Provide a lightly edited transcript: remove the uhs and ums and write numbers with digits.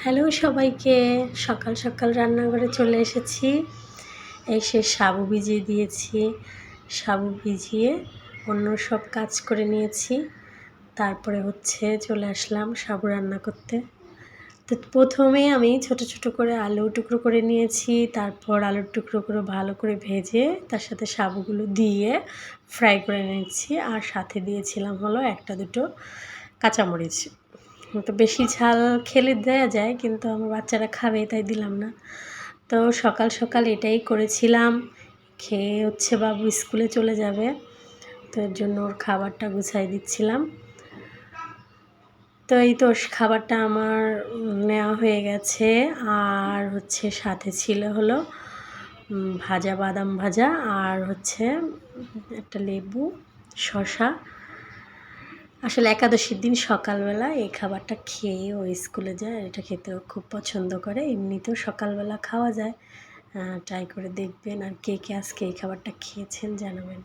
Hello সবাইকে, সকাল সকাল রান্নাঘরে চলে এসেছি। এসে সাবু ভিজিয়ে দিয়েছি। সাবু ভিজিয়ে অন্য সব কাজ করে নিয়েছি। তারপরে চলে আসলাম সাবু রান্না করতে। তো প্রথমে আমি ছোট ছোট করে আলু টুকরো করে নিয়েছি। তারপর আলুর টুকরো করে ভালো করে ভেজে তার সাথে সাবুগুলো দিয়ে ফ্রাই করে নিয়েছি। আর সাথে দিয়েছিলাম হলো 1-2 কাঁচামরিচ। তো বেশি ঝাল খেলে দেয়া যায়, কিন্তু আমার বাচ্চারা খাবে তাই দিলাম না। তো সকাল সকাল এটাই করেছিলাম। খেয়ে বাবু স্কুলে চলে যাবে, তো এর জন্য ওর খাবারটা গুছাই দিচ্ছিলাম। তো এই তো খাবারটা আমার নেওয়া হয়ে গেছে। আর সাথে ছিল হলো ভাজা বাদাম ভাজা, আর একটা লেবু, শসা। আসলে একাদশীর দিন সকালবেলা এই খাবারটা খেয়ে ও স্কুলে যায়। এটা খেতেও খুব পছন্দ করে। এমনিতেও সকালবেলা খাওয়া যায়। ট্রাই করে দেখবেন। আর কে কে আজকে এই খাবারটা খেয়েছেন জানাবেন।